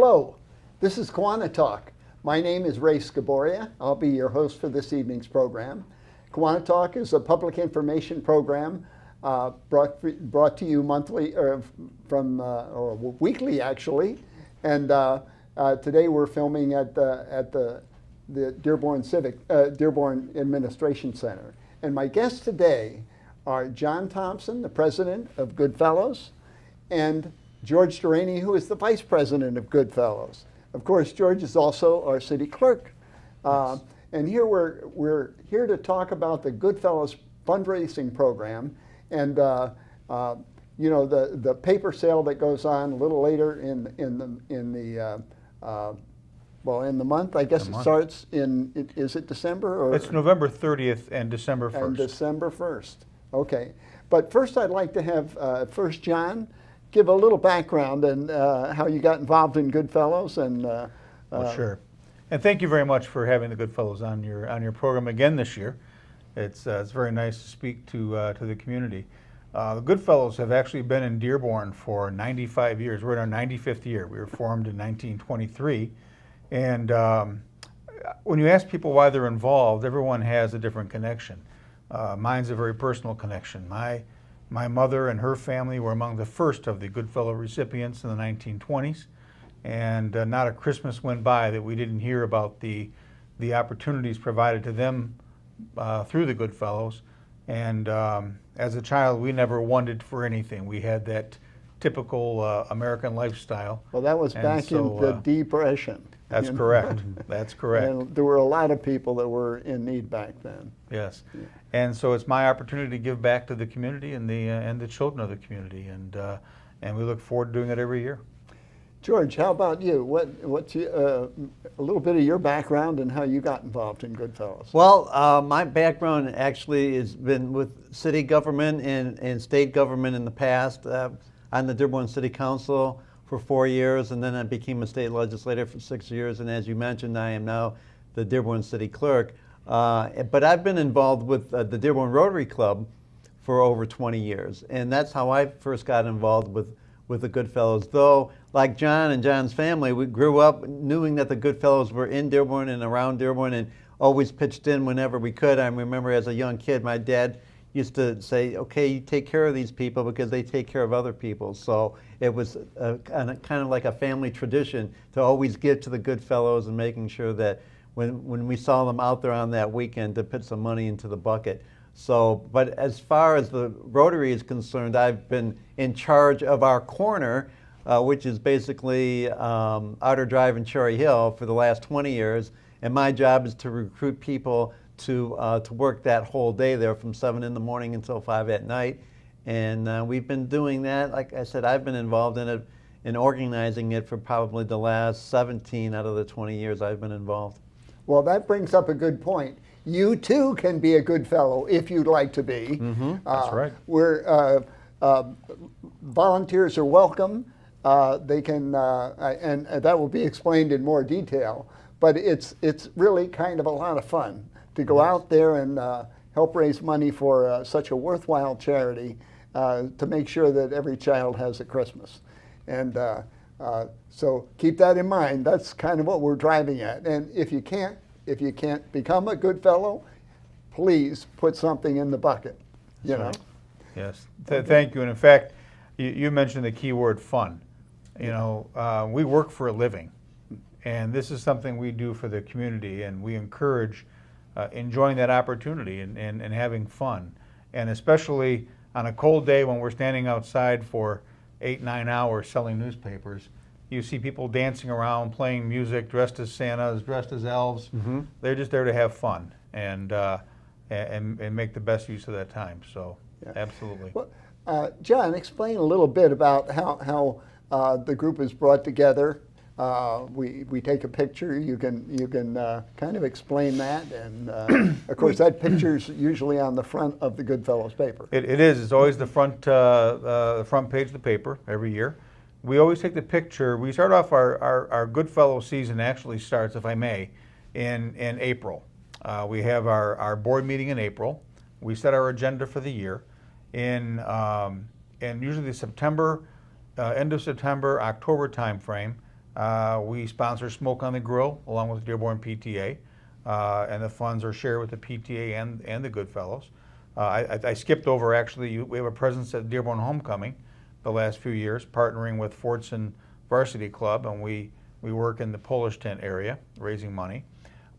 Hello, this is KiwaniTalk. My name is Ray Scaboria. I'll be your host for this evening's program. KiwaniTalk is a public information program brought to you monthly or weekly actually. And today we're filming at the Dearborn Dearborn Administration Center. And my guests today are John Thompson, the president of Goodfellows, and George Darany, who is the vice president of Goodfellows. Of course, George is also our city clerk. Yes. And here we're here to talk about the Goodfellows fundraising program, and you know, the paper sale that goes on a little later in the month. I guess it starts in, is it December? Or? It's November 30th and December 1st. And December 1st. Okay. But first I'd like to have first John give a little background and how you got involved in Goodfellows. And well, sure. And thank you very much for having the Goodfellows on your program again this year. It's very nice to speak to the community. The Goodfellows have actually been in Dearborn for 95 years. We're in our 95th year. We were formed in 1923. And when you ask people why they're involved, everyone has a different connection. Mine's a very personal connection. My mother and her family were among the first of the Goodfellow recipients in the 1920s, and not a Christmas went by that we didn't hear about the opportunities provided to them through the Goodfellows. And as a child, we never wanted for anything. We had that typical American lifestyle. Well, that was back in the Depression. That's correct. That's correct. And there were a lot of people that were in need back then. Yes, yeah. And so it's my opportunity to give back to the community and the children of the community, and we look forward to doing it every year. George, how about you? What's a little bit of your background and how you got involved in Goodfellows? Well, my background actually has been with city government and state government in the past. On the Dearborn City Council for 4 years, and then I became a state legislator for 6 years, and as you mentioned, I am now the Dearborn City Clerk. But I've been involved with the Dearborn Rotary Club for over 20 years, and that's how I first got involved with the Goodfellows. Though, like John and John's family, we grew up knowing that the Goodfellows were in Dearborn and around Dearborn and always pitched in whenever we could. I remember as a young kid, my dad used to say, okay, you take care of these people because they take care of other people. So it was kind of like a family tradition to always give to the Goodfellows and making sure that when we saw them out there on that weekend to put some money into the bucket. So, but as far as the Rotary is concerned, I've been in charge of our corner, which is basically Outer Drive and Cherry Hill for the last 20 years. And my job is to recruit people to work that whole day there from 7 in the morning until 5 at night. And we've been doing that. Like I said, I've been involved in it and organizing it for probably the last 17 out of the 20 years I've been involved. Well, that brings up a good point. You too can be a Goodfellow if you'd like to be. Mm-hmm. That's right. Volunteers are welcome. They can, and that will be explained in more detail. But it's really kind of a lot of fun to go out there and help raise money for such a worthwhile charity to make sure that every child has a Christmas. And so keep that in mind. That's kind of what we're driving at. And if you can't become a Goodfellow, please put something in the bucket. You know. Yes. Thank you. And in fact, you mentioned the key word fun. You know, we work for a living, and this is something we do for the community, and we encourage enjoying that opportunity and having fun. And especially on a cold day when we're standing outside for 8-9 hours selling newspapers, you see people dancing around, playing music, dressed as Santas, dressed as elves. Mm-hmm. They're just there to have fun and make the best use of that time. So, yeah. Absolutely. Well, John, explain a little bit about how the group is brought together. We take a picture. You can kind of explain that, and of course that picture's usually on the front of the Goodfellows paper. It is. It's always the front page of the paper every year. We always take the picture. We start off our Goodfellow season actually starts, if I may, in April. We have our board meeting in April. We set our agenda for the year in usually the September, end of September, October timeframe. We sponsor Smoke on the Grill along with the Dearborn PTA, and the funds are shared with the PTA and the Goodfellows. I skipped over, actually, we have a presence at Dearborn Homecoming the last few years, partnering with Fordson Varsity Club, and we work in the Polish tent area, raising money.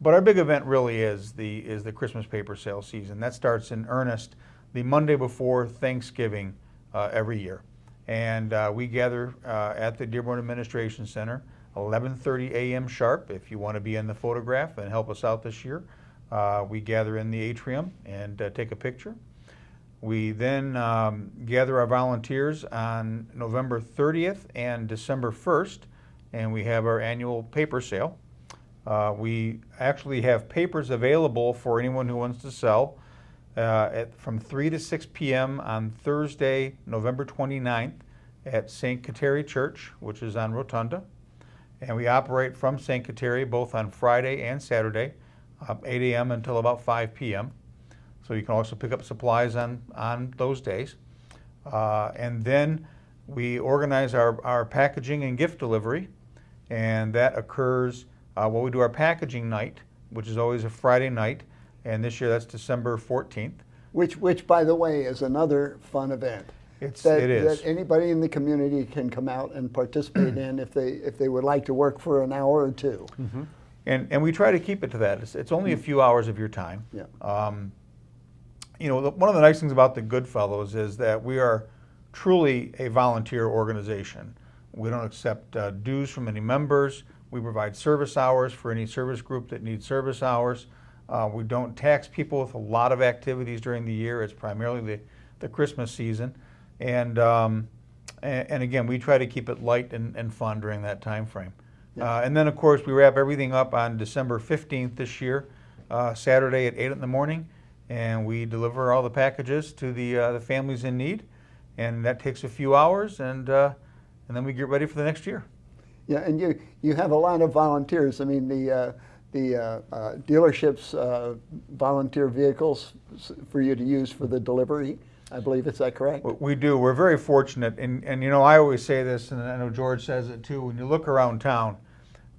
But our big event really is the Christmas paper sale season. That starts in earnest the Monday before Thanksgiving every year. And we gather at the Dearborn Administration Center, 11:30 a.m. sharp. If you want to be in the photograph and help us out this year, we gather in the atrium and take a picture. We then gather our volunteers on November 30th and December 1st, and we have our annual paper sale. We actually have papers available for anyone who wants to sell from 3 to 6 p.m. on Thursday, November 29th at St. Kateri Church, which is on Rotunda. And we operate from St. Kateri both on Friday and Saturday, 8 a.m. until about 5 p.m. So you can also pick up supplies on those days. And then we organize our packaging and gift delivery, and that occurs, we do our packaging night, which is always a Friday night, and this year that's December 14th. Which, by the way, is another fun event. It is. That anybody in the community can come out and participate in if they would like to work for an hour or two. Mm-hmm. And we try to keep it to that. It's only a few hours of your time. Yeah. One of the nice things about the Goodfellows is that we are truly a volunteer organization. We don't accept dues from any members. We provide service hours for any service group that needs service hours. We don't tax people with a lot of activities during the year. It's primarily the Christmas season. And again, we try to keep it light and fun during that time frame. Yeah. And then, of course, we wrap everything up on December 15th this year, Saturday at 8 in the morning, and we deliver all the packages to the families in need. And that takes a few hours, and then we get ready for the next year. Yeah, and you have a lot of volunteers. I mean, the dealerships volunteer vehicles for you to use for the delivery. I believe, is that correct? We do. We're very fortunate, and I always say this, and I know George says it too. When you look around town,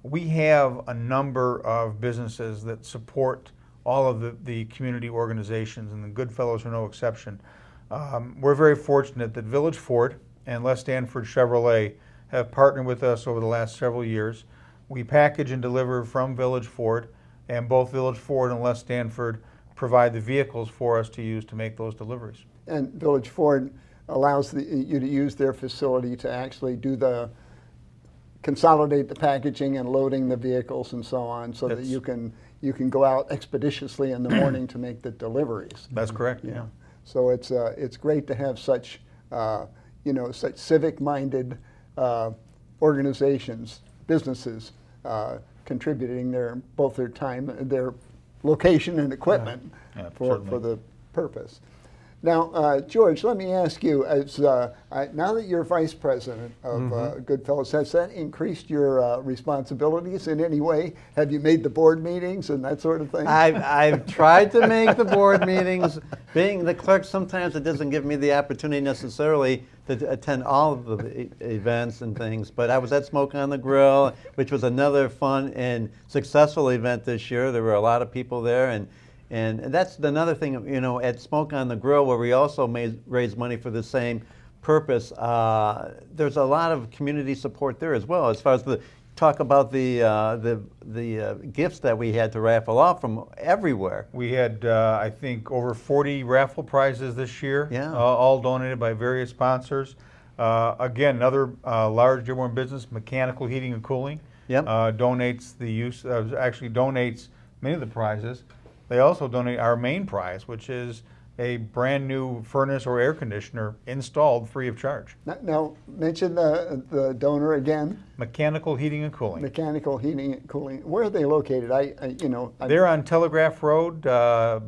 we have a number of businesses that support all of the community organizations, and the Goodfellows are no exception. We're very fortunate that Village Ford and Les Stanford Chevrolet have partnered with us over the last several years. We package and deliver from Village Ford, and both Village Ford and Les Stanford provide the vehicles for us to use to make those deliveries. And Village Ford allows you to use their facility to actually consolidate the packaging and loading the vehicles and so on, so that you can go out expeditiously in the morning to make the deliveries. That's correct. Yeah. So it's great to have such such civic-minded organizations, businesses contributing both their time, their location and equipment for the purpose. Now, George, let me ask you, now that you're vice president of Goodfellows, has that increased your responsibilities in any way? Have you made the board meetings and that sort of thing? I've tried to make the board meetings. Being the clerk, sometimes it doesn't give me the opportunity necessarily to attend all of the events and things, but I was at Smoke on the Grill, which was another fun and successful event this year. There were a lot of people there, and that's another thing, at Smoke on the Grill, where we also raise money for the same purpose. There's a lot of community support there as well, as far as talk about the gifts that we had to raffle off from everywhere. We had, I think, over 40 raffle prizes this year, all donated by various sponsors. Again, another large Dearborn business, Mechanical Heating and Cooling, donates donates many of the prizes. They also donate our main prize, which is a brand new furnace or air conditioner installed free of charge. Now mention the donor again. Mechanical Heating and Cooling. Mechanical Heating and Cooling. Where are they located? They're on Telegraph Road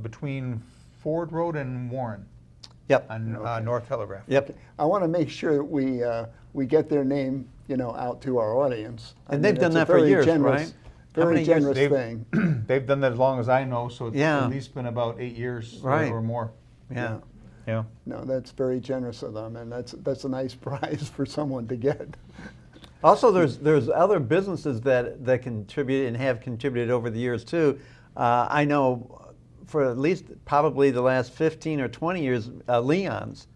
between Ford Road and Warren. Yep. On North Telegraph. Yep. Okay. I want to make sure we get their name, out to our audience. And they've done that for years, right? Very generous thing. They've done that as long as I know, so it's at least been about 8 years or more. Yeah. No, that's very generous of them, and that's a nice prize for someone to get. Also, there's other businesses that contribute and have contributed over the years too. I know for at least probably the last 15 or 20 years, Leon's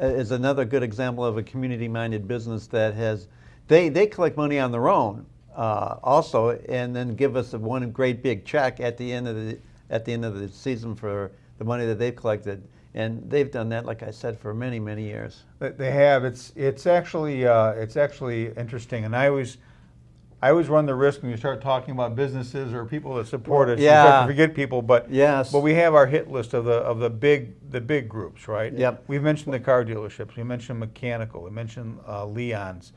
is another good example of a community-minded business that has, they collect money on their own also, and then give us one great big check at the end of the season for the money that they've collected. And they've done that, like I said, for many, many years. They have. It's actually interesting, and I always run the risk when you start talking about businesses or people that support us. You start to forget people, but yes. But we have our hit list of the big groups, right? Yep. We've mentioned the car dealerships. We mentioned mechanical. We mentioned Leon's.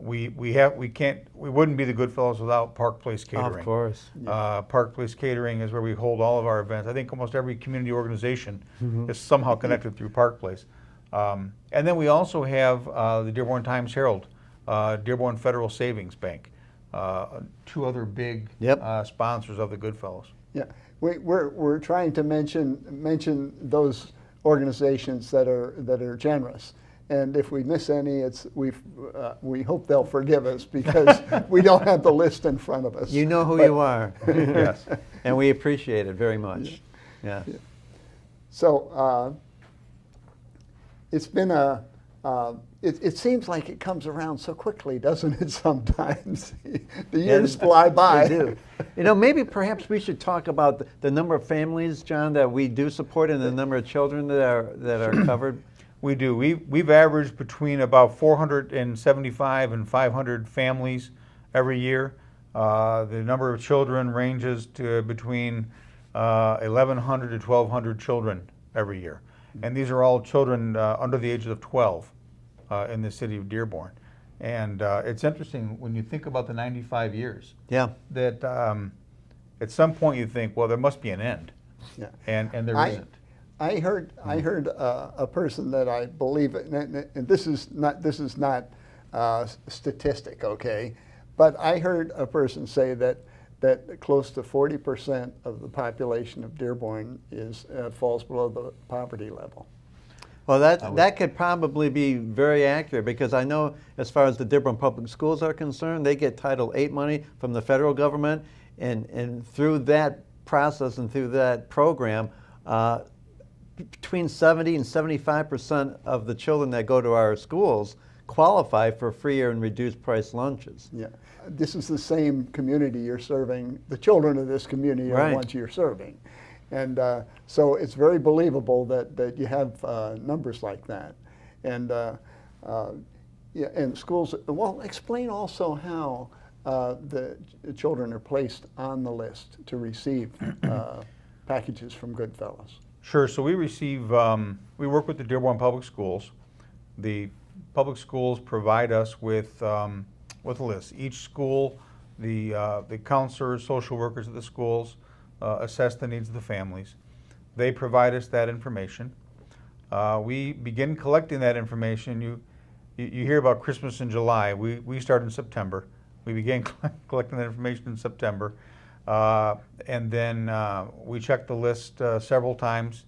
We wouldn't be the Goodfellows without Park Place Catering. Of course. Park Place Catering is where we hold all of our events. I think almost every community organization is somehow connected through Park Place. And then we also have the Dearborn Times-Herald, Dearborn Federal Savings Bank, two other big sponsors of the Goodfellows. Yeah, we're trying to mention those organizations that are generous. And if we miss any, we hope they'll forgive us because we don't have the list in front of us. You know who you are. Yes. And we appreciate it very much. Yeah. So it's been it seems like it comes around so quickly, doesn't it, sometimes? The years fly by. They do. Maybe perhaps we should talk about the number of families, John, that we do support and the number of children that are covered. We do. We've averaged between about 475 and 500 families every year. The number of children ranges to between 1,100 to 1,200 children every year. And these are all children under the age of 12 in the city of Dearborn. And it's interesting when you think about the 95 years. Yeah. That at some point you think, well, there must be an end. Yeah. And there isn't. I heard a person that I believe, and this is not statistic, okay, but I heard a person say that close to 40% of the population of Dearborn falls below the poverty level. Well, that could probably be very accurate because I know as far as the Dearborn Public Schools are concerned, they get Title VIII money from the federal government, and through that process and through that program, between 70 and 75% of the children that go to our schools qualify for free and reduced price lunches. Yeah, this is the same community you're serving. The children of this community are the ones you're serving. And so it's very believable that you have numbers like that. And and schools, well, explain also how the children are placed on the list to receive packages from Goodfellows. Sure. So we receive, we work with the Dearborn Public Schools. The public schools provide us with a list. Each school, the counselors, social workers at the schools assess the needs of the families. They provide us that information. We begin collecting that information. You hear about Christmas in July. We start in September. We began collecting that information in September. And then we check the list several times.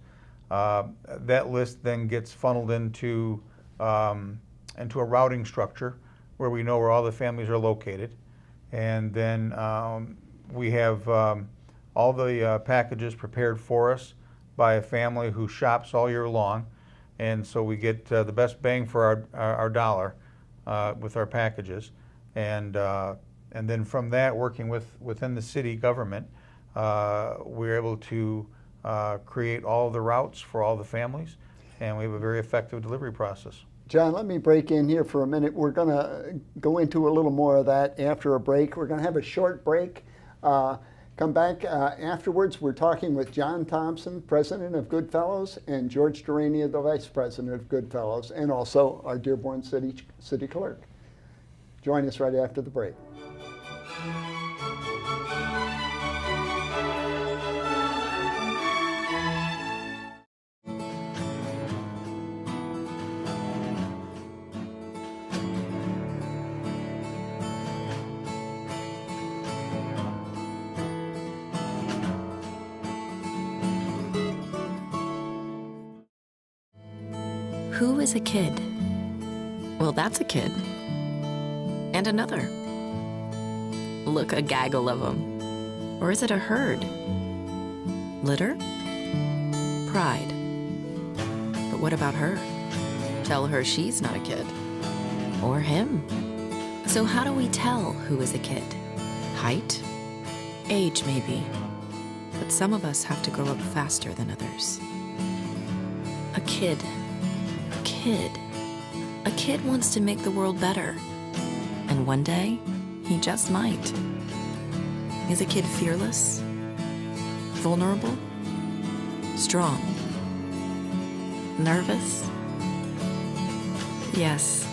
That list then gets funneled into a routing structure where we know where all the families are located. And then we have all the packages prepared for us by a family who shops all year long. And so we get the best bang for our dollar with our packages. And then from that, working within the city government, we're able to create all of the routes for all the families, and we have a very effective delivery process. John, let me break in here for a minute. We're going to go into a little more of that after a break. We're going to have a short break. Come back afterwards. We're talking with John Thompson, president of Goodfellows, and George Darany, the vice president of Goodfellows, and also our Dearborn city clerk. Join us right after the break. Who is a kid? Well, that's a kid. and another. Look, a gaggle of them. Or is it a herd? Litter? Pride. But what about her? Tell her she's not a kid. Or him. So how do we tell who is a kid? Height? Age, maybe. But some of us have to grow up faster than others. A kid. A kid. A kid wants to make the world better. And one day, he just might. Is a kid fearless? Vulnerable? Strong? Nervous? Yes.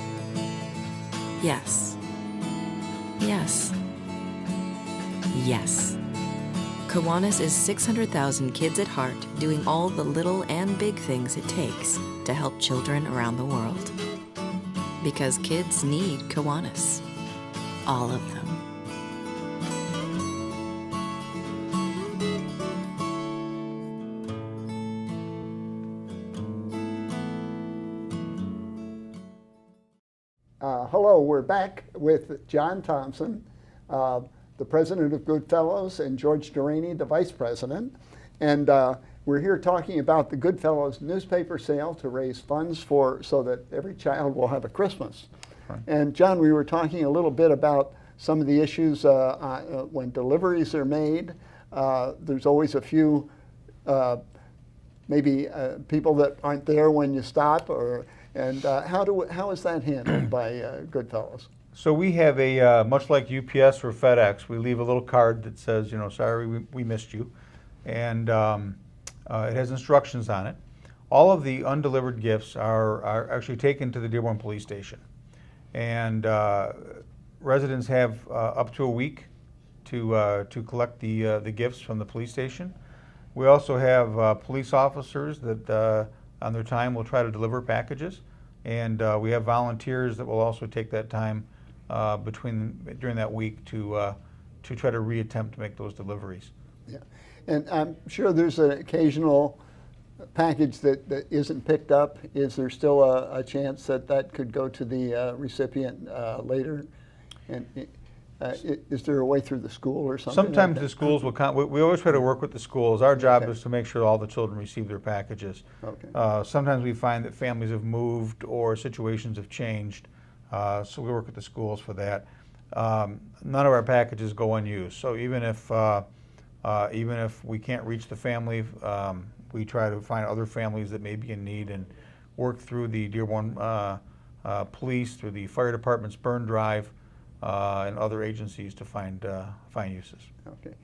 Yes. Yes. Yes. Kiwanis is 600,000 kids at heart doing all the little and big things it takes to help children around the world. Because kids need Kiwanis. All of them. Hello, we're back with John Thompson, the president of Goodfellows, and George Darany, the vice president. And we're here talking about the Goodfellows newspaper sale to raise funds so that every child will have a Christmas. Right. And John, we were talking a little bit about some of the issues when deliveries are made. There's always a few maybe people that aren't there when you stop, and how is that handled by Goodfellows? So we have a, much like UPS or FedEx, we leave a little card that says, sorry, we missed you. And it has instructions on it. All of the undelivered gifts are actually taken to the Dearborn Police Station. And residents have up to a week to collect the gifts from the police station. We also have police officers that on their time will try to deliver packages. And we have volunteers that will also take that time during that week to try to reattempt to make those deliveries. Yeah, and I'm sure there's an occasional package that isn't picked up. Is there still a chance that could go to the recipient later? And is there a way through the school or something? Sometimes like the schools will come. We always try to work with the schools. Our job is to make sure all the children receive their packages. Okay. Sometimes we find that families have moved or situations have changed, so we work with the schools for that. None of our packages go unused. So even if we can't reach the family, we try to find other families that may be in need and work through the Dearborn police, through the fire department's burn drive, and other agencies to find uses. Okay.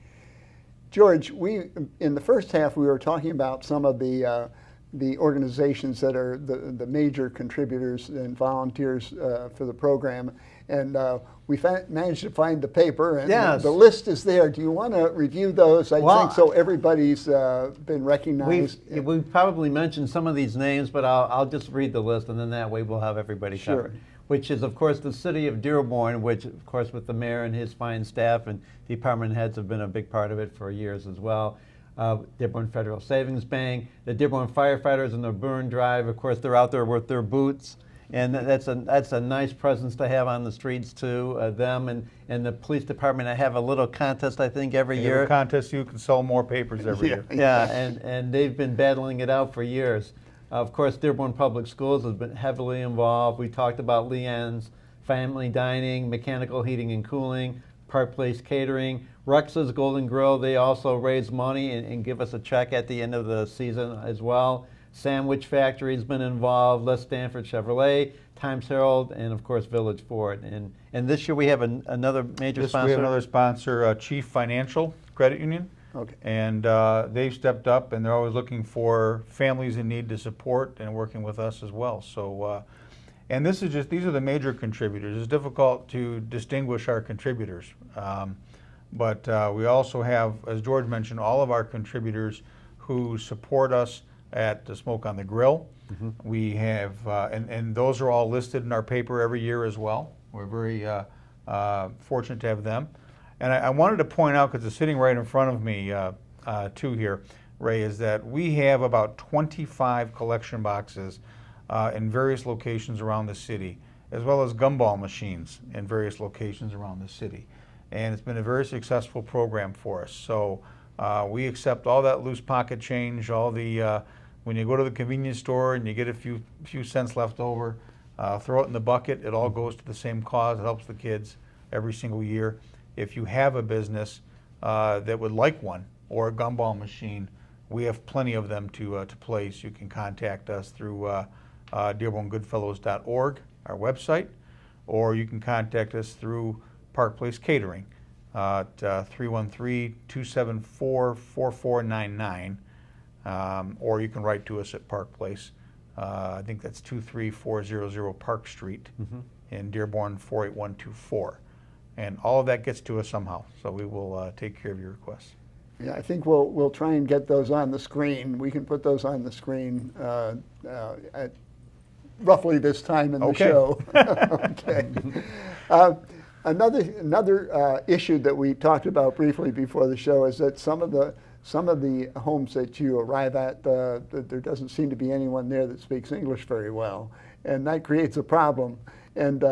George, in the first half we were talking about some of the organizations that are the major contributors and volunteers for the program, and we managed to find the paper, and yes, the list is there. Do you want to review those? I think so everybody's been recognized. We've probably mentioned some of these names, but I'll just read the list, and then that way we'll have everybody covered. Which is, of course, the city of Dearborn, which, of course, with the mayor and his fine staff and department heads have been a big part of it for years as well. Dearborn Federal Savings Bank, the Dearborn firefighters and their burn drive. Of course, they're out there with their boots, and that's a nice presence to have on the streets too. Them and the police department. I have a little contest, I think, every year. A contest, you can sell more papers every year. Yeah, and they've been battling it out for years. Of course, Dearborn Public Schools has been heavily involved. We talked about Leanne's Family Dining, Mechanical Heating and Cooling, Park Place Catering, Rex's Golden Grill. They also raise money and give us a check at the end of the season as well. Sandwich Factory's been involved, Les Stanford Chevrolet, Times Herald, and of course Village Ford. And this year we have another major sponsor. We have another sponsor, Chief Financial Credit Union. Okay. And they've stepped up, and they're always looking for families in need to support and working with us as well. So, and these are the major contributors. It's difficult to distinguish our contributors. But we also have, as George mentioned, all of our contributors who support us at the Smoke on the Grill. Mm-hmm. We have, and those are all listed in our paper every year as well. We're very fortunate to have them. And I wanted to point out, because it's sitting right in front of me too here, Ray, is that we have about 25 collection boxes in various locations around the city. as well as gumball machines in various locations around the city. And it's been a very successful program for us. So we accept all that loose pocket change, all the, when you go to the convenience store and you get a few cents left over, throw it in the bucket. It all goes to the same cause. It helps the kids every single year. If you have a business that would like one or a gumball machine, we have plenty of them to place. You can contact us through DearbornGoodfellows.org, our website, or you can contact us through Park Place Catering at 313-274-4499, or you can write to us at Park Place. I think that's 23400 Park Street in Dearborn 48124. And all of that gets to us somehow, so we will take care of your requests. Yeah, I think we'll try and get those on the screen. We can put those on the screen at roughly this time in the Okay. show. Okay. Another issue that we talked about briefly before the show is that some of the homes that you arrive at, there doesn't seem to be anyone there that speaks English very well, and that creates a problem. And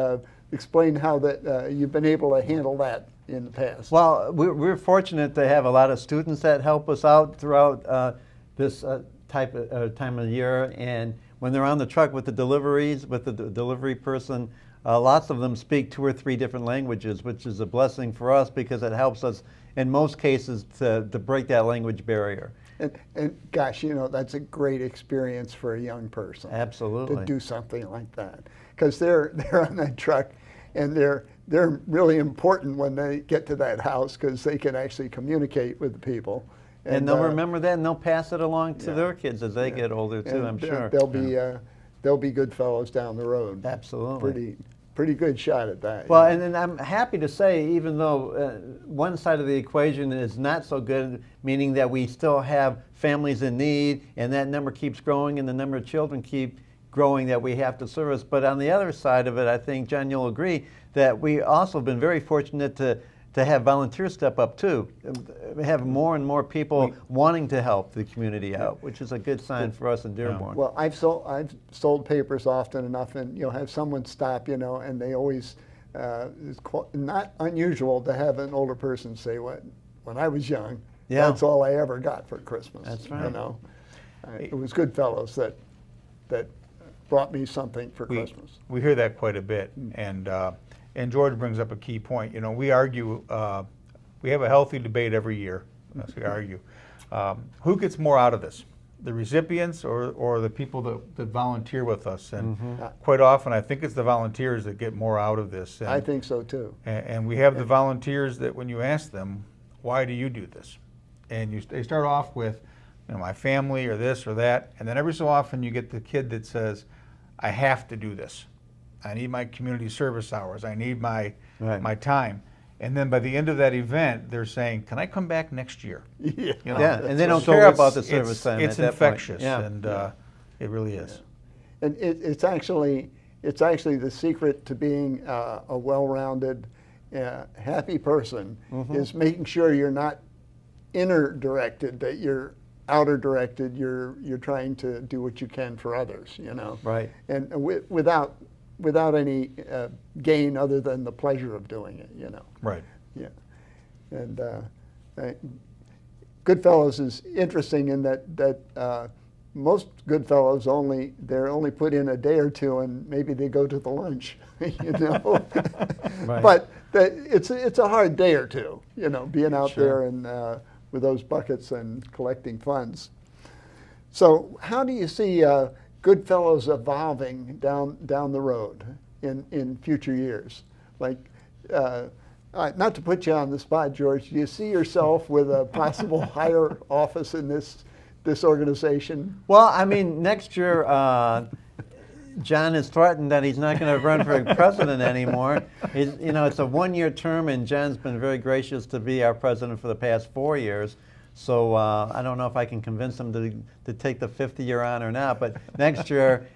explain how that you've been able to handle that in the past. Well, we're fortunate to have a lot of students that help us out throughout this time of year, and when they're on the truck with the deliveries, with the delivery person, lots of them speak 2 or 3 different languages, which is a blessing for us because it helps us in most cases to break that language barrier. And gosh, you know, that's a great experience for a young person. Absolutely. To do something like that, because they're on that truck, and they're really important when they get to that house because they can actually communicate with the people. And they'll remember that, and they'll pass it along to yeah. their kids as they get older too. And I'm sure they'll be good fellows down the road. Absolutely. Pretty good shot at that. Well, you and then I'm happy to say, even though one side of the equation is not so good, meaning that we still have families in need, and that number keeps growing, and the number of children keep growing that we have to service. But on the other side of it, I think, John, you'll agree that we also have been very fortunate to have volunteers step up too. We have more and more people wanting to help the community out, which is a good sign for us in Dearborn. Well, I've sold papers often enough, and you'll have someone stop, you know, and they always it's not unusual to have an older person say, "What? When I was young, that's all I ever got for Christmas." That's right. You know, it was Goodfellows that brought me something for Christmas. We hear that quite a bit, and George brings up a key point. You know, we argue, we have a healthy debate every year. As we argue, who gets more out of this, the recipients or the people that volunteer with us? And quite often, I think it's the volunteers that get more out of this. And, I think so too. And we have the volunteers that when you ask them, why do you do this? And they start off with, you know, my family or this or that, and then every so often you get the kid that says, I have to do this. I need my community service hours. I need my time. And then by the end of that event, they're saying, can I come back next year? Yeah. You know? Yeah, and they don't So care it's- about the service time It's at that infectious, point. and it really is. And it's actually the secret to being a well-rounded, happy person is making sure you're not inner directed, that you're outer directed. You're trying to do what you can for others, you know. Right. And without any gain other than the pleasure of doing it, you know. Right. Yeah. And Goodfellows is interesting in that most Goodfellows they're only put in a day or two, and maybe they go to the lunch, you know. Right. But it's a hard day or two, you know, being out Sure. there and with those buckets and collecting funds. So how do you see Goodfellows evolving down the road in future years? Like, not to put you on the spot, George, do you see yourself with a possible higher office in this organization? Well, I mean, next year, John has threatened that he's not going to run for president anymore. It's a one-year term, and John's been very gracious to be our president for the past 4 years. So I don't know if I can convince him to take the 5th year on or not. But next year,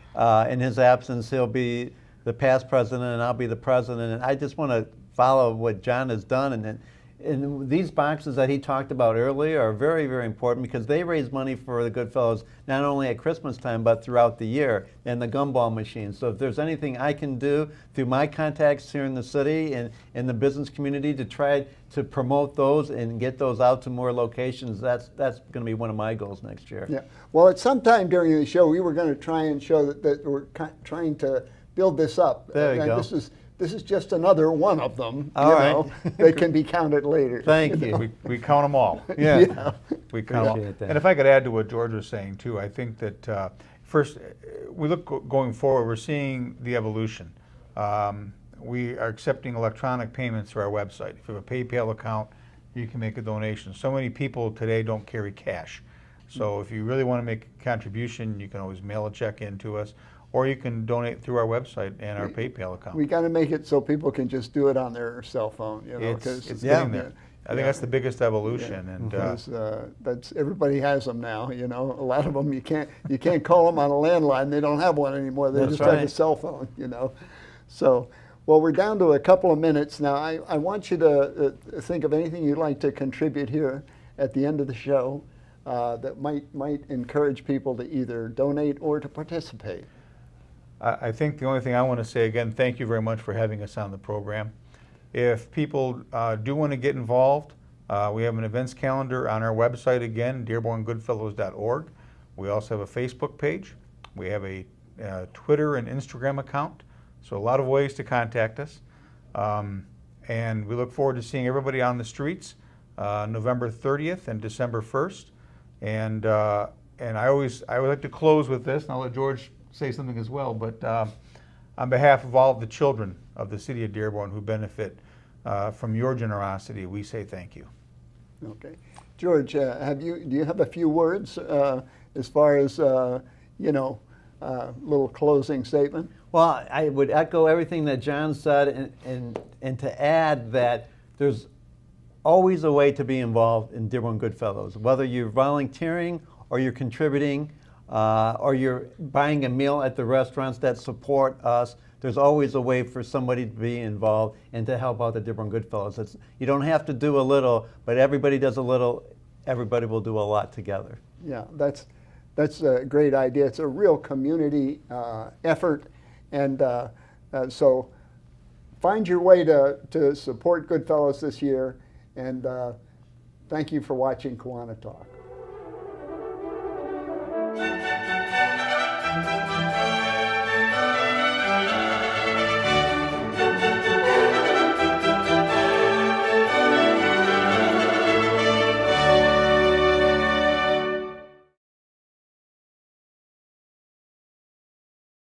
in his absence, he'll be the past president, and I'll be the president. And I just want to follow what John has done, And these boxes that he talked about earlier are very, very important because they raise money for the Goodfellows not only at Christmas time but throughout the year, and the gumball machine. So if there's anything I can do through my contacts here in the city and in the business community to try to promote those and get those out to more locations, that's going to be one of my goals next year. Yeah. Well, at some time during the show, we were going to try and show that we're trying to build this up. There you and go. This is just another one of them. All right. Know, that can be counted later. Thank you. We count them all. Yeah. Yeah. We count them all. Appreciate that. And if I could add to what George was saying too, I think that first, we look going forward, we're seeing the evolution. We are accepting electronic payments through our website. If you have a PayPal account, you can make a donation. So many people today don't carry cash. So if you really want to make a contribution, you can always mail a check in to us, or you can donate through our website and our PayPal account. We got to make it so people can just do it on their cell phone. You know, It's Yeah. getting there. I think that's the biggest evolution. And Because that's everybody has them now. You know, a lot of them you can't call them on a landline. They don't have one anymore. They That's just have a right. cell phone. You know, so well, we're down to a couple of minutes now. I want you to think of anything you'd like to contribute here at the end of the show that might encourage people to either donate or to participate. I think the only thing I want to say again, thank you very much for having us on the program. If people do want to get involved, we have an events calendar on our website again, dearborngoodfellows.org. We also have a Facebook page. We have a Twitter and Instagram account. So a lot of ways to contact us. And we look forward to seeing everybody on the streets November 30th and December 1st. And I would like to close with this, and I'll let George say something as well, but on behalf of all of the children of the city of Dearborn who benefit from your generosity, we say thank you. Okay, George, do you have a few words as far as little closing statement? Well, I would echo everything that John said, and to add that there's always a way to be involved in Dearborn Goodfellows, whether you're volunteering or you're contributing or you're buying a meal at the restaurants that support us. There's always a way for somebody to be involved and to help out the Dearborn Goodfellows. You don't have to do a little, but everybody does a little. Everybody will do a lot together. Yeah, that's a great idea. It's a real community effort, and so find your way to support Goodfellows this year. And thank you for watching KiwaniTalk.